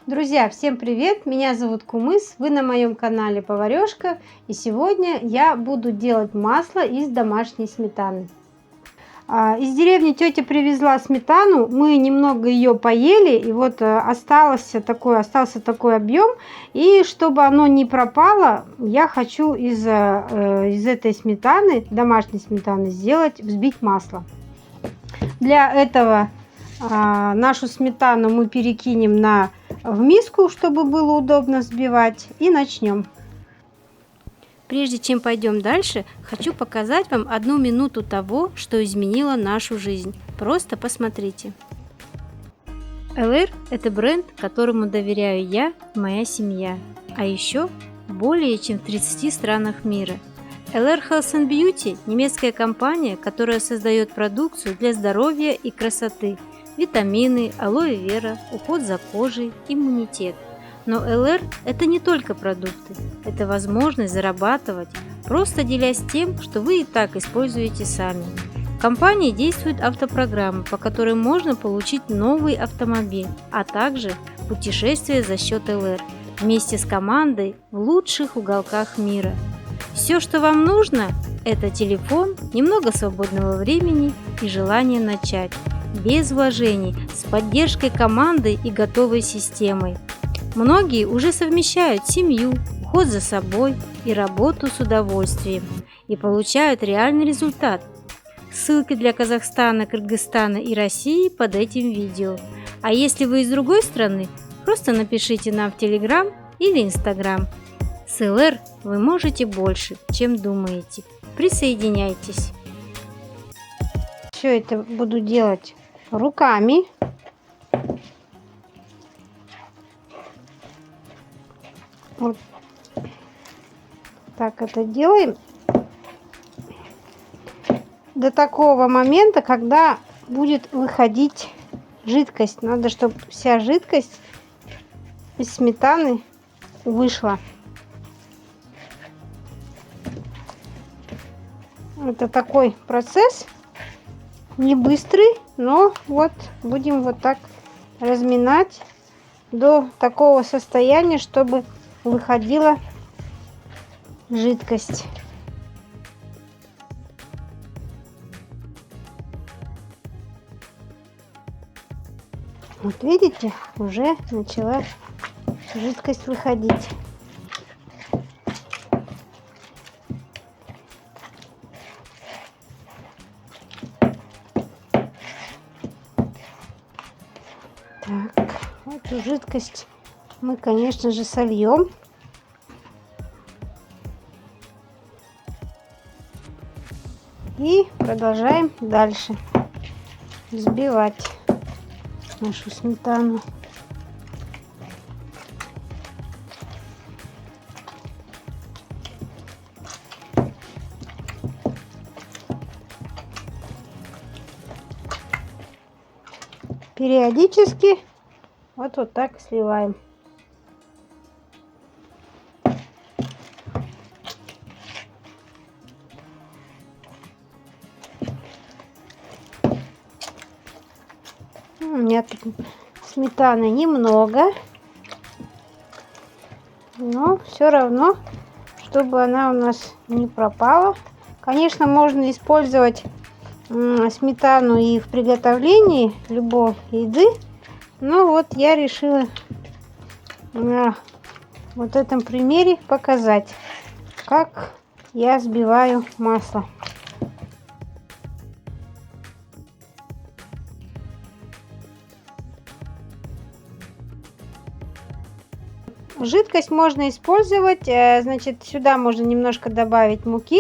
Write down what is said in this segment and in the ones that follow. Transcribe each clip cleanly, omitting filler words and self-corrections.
Друзья, всем привет! Меня зовут Кумыс, вы на моем канале Поварешка, и сегодня я буду делать масло из домашней сметаны. Из деревни тетя привезла сметану, мы немного ее поели, и вот остался такой объем, и чтобы оно не пропало, я хочу из этой сметаны, домашней сметаны, взбить масло. Для этого нашу сметану мы перекинем в миску, чтобы было удобно взбивать, и начнем. Прежде чем пойдем дальше, хочу показать вам 1 минуту того, что изменило нашу жизнь. Просто посмотрите. ЛР – это бренд, которому доверяю я и моя семья, а еще более чем в 30 странах мира. LR Health and Beauty – немецкая компания, которая создает продукцию для здоровья и красоты, витамины, алоэ вера, уход за кожей, иммунитет. Но LR – это не только продукты, это возможность зарабатывать, просто делясь тем, что вы и так используете сами. В компании действует автопрограмма, по которой можно получить новый автомобиль, а также путешествие за счет LR вместе с командой в лучших уголках мира. Все, что вам нужно, это телефон, немного свободного времени и желание начать, без вложений, с поддержкой команды и готовой системой. Многие уже совмещают семью, уход за собой и работу с удовольствием и получают реальный результат. Ссылки для Казахстана, Кыргызстана и России под этим видео. А если вы из другой страны, просто напишите нам в Telegram или Instagram. С LR вы можете больше, чем думаете. Присоединяйтесь. Все это буду делать руками. Вот так это делаем до такого момента, когда будет выходить жидкость. Надо, чтобы вся жидкость из сметаны вышла. Это такой процесс не быстрый, но вот будем вот так разминать до такого состояния, чтобы выходила жидкость. Вот видите, уже начала жидкость выходить. Так, эту жидкость мы, конечно же, сольем. И продолжаем дальше взбивать нашу сметану. Периодически вот так сливаем. У меня тут сметаны немного, но все равно, чтобы она у нас не пропала. Конечно, можно использовать сметану и в приготовлении любой еды, но вот я решила на вот этом примере показать, как я взбиваю масло. Жидкость можно использовать, значит, сюда можно немножко добавить муки,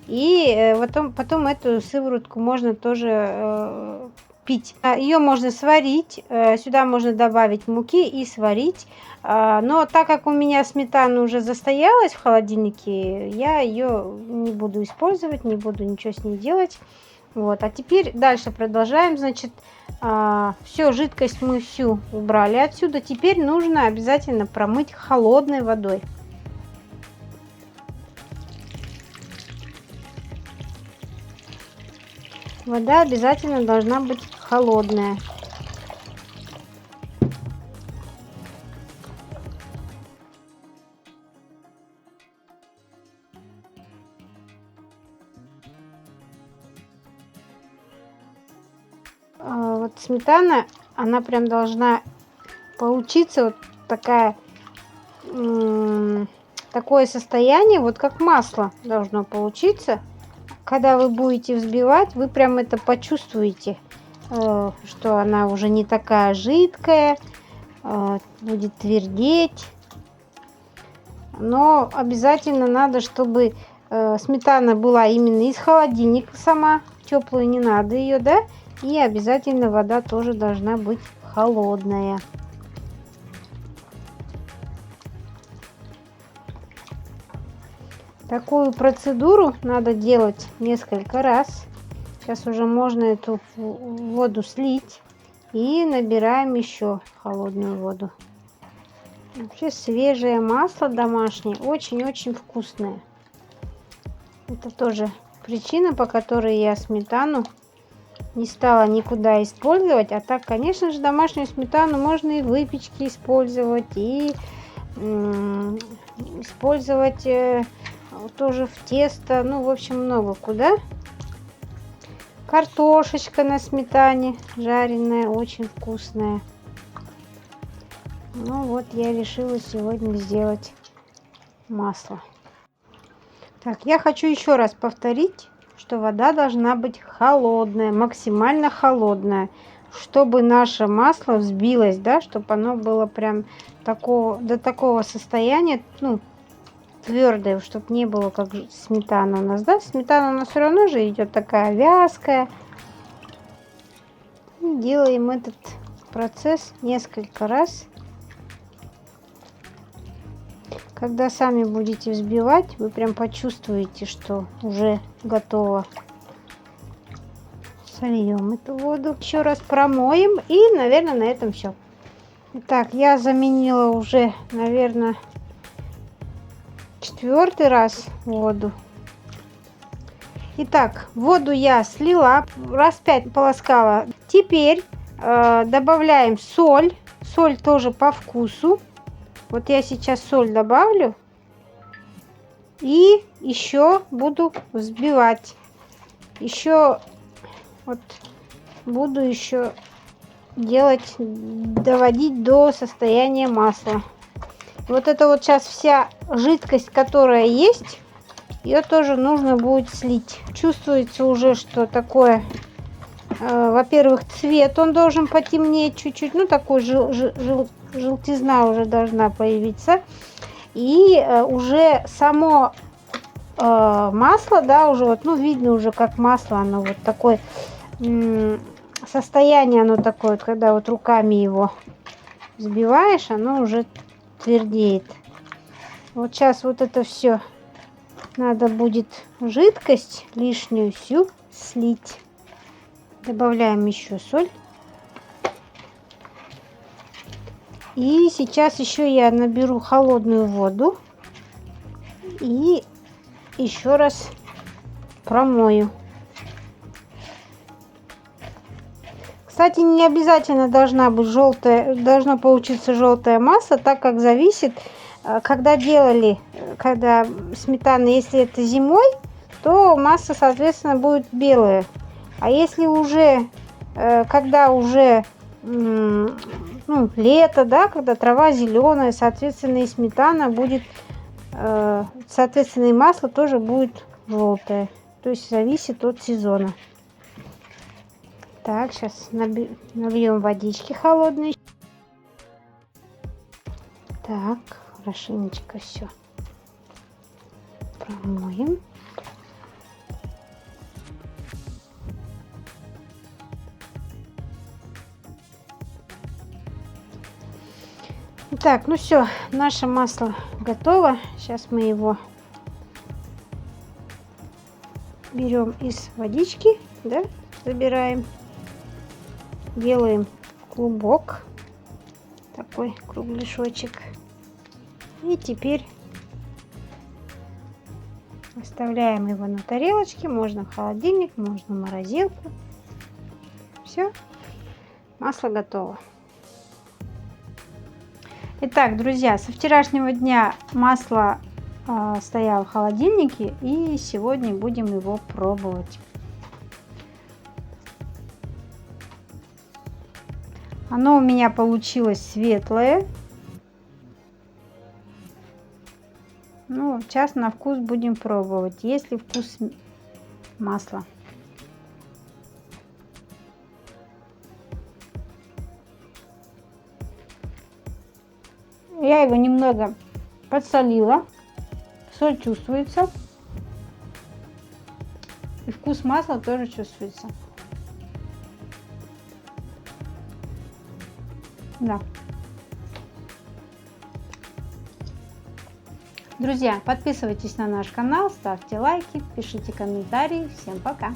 и потом эту сыворотку можно тоже пить. Ее можно сварить, сюда можно добавить муки и сварить, но так как у меня сметана уже застоялась в холодильнике, я ее не буду использовать, не буду ничего с ней делать. Вот, а теперь дальше продолжаем. Значит, все, жидкость мы всю убрали отсюда. Теперь нужно обязательно промыть холодной водой. Вода обязательно должна быть холодная. вот сметана, она прям должна получиться вот такая, такое состояние, вот как масло должно получиться. Когда вы будете взбивать, вы прям это почувствуете, что она уже не такая жидкая, будет твердеть. Но обязательно надо, чтобы сметана была именно из холодильника сама, теплую не надо ее, да, и обязательно вода тоже должна быть холодная. Такую процедуру надо делать несколько раз. Сейчас уже можно эту воду слить и набираем еще холодную воду. Вообще свежее масло домашнее очень-очень вкусное. Это тоже причина, по которой я сметану не стала никуда использовать. А так, конечно же, домашнюю сметану можно и в выпечке использовать, и использовать тоже в тесто. Ну, в общем, много куда. Картошечка на сметане жареная, очень вкусная. Ну вот, я решила сегодня сделать масло. Так, я хочу еще раз повторить, что вода должна быть холодная, максимально холодная, чтобы наше масло взбилось, да, чтобы оно было прям до такого состояния, ну, твердое, чтобы не было как сметана у нас, да. Сметана у нас все равно же идет такая вязкая. И делаем этот процесс несколько раз. Когда сами будете взбивать, вы прям почувствуете, что уже готово. Сольем эту воду. Еще раз промоем. И, наверное, на этом все. Итак, я заменила уже, наверное, 4-й раз воду. Итак, воду я слила, раз 5 полоскала. Теперь добавляем соль. Соль тоже по вкусу. Вот я сейчас соль добавлю и еще буду взбивать. Еще вот буду еще делать, доводить до состояния масла. Вот это вот сейчас вся жидкость, которая есть, ее тоже нужно будет слить. Чувствуется уже, что такое, во-первых, цвет он должен потемнеть чуть-чуть, ну такой желтизна уже должна появиться. И уже само масло, да, уже вот, ну, видно уже как масло, оно вот такое состояние, оно такое, когда вот руками его взбиваешь, оно уже твердеет. Вот сейчас вот это все надо будет жидкость лишнюю всю слить. Добавляем еще соль. И сейчас еще я наберу холодную воду и еще раз промою. Кстати, не обязательно должно получиться желтое масло, так как зависит, когда сметана, если это зимой, то масса, соответственно, будет белая. А если уже, когда уже ну, лето, да, когда трава зеленая, соответственно, и сметана будет, соответственно, и масло тоже будет желтое. То есть зависит от сезона. Так, сейчас нальем водички холодной. Так, хорошенечко все промоем. Так, ну все, наше масло готово. Сейчас мы его берем из водички, да, забираем, делаем клубок, такой кругляшочек. И теперь оставляем его на тарелочке, можно в холодильник, можно в морозилку. Все, масло готово. Итак, друзья, со вчерашнего дня масло стояло в холодильнике, и сегодня будем его пробовать. Оно у меня получилось светлое. Ну, сейчас на вкус будем пробовать. Есть ли вкус масла? Я его немного подсолила. Соль чувствуется. И вкус масла тоже чувствуется. Да. Друзья, подписывайтесь на наш канал, ставьте лайки, пишите комментарии. Всем пока!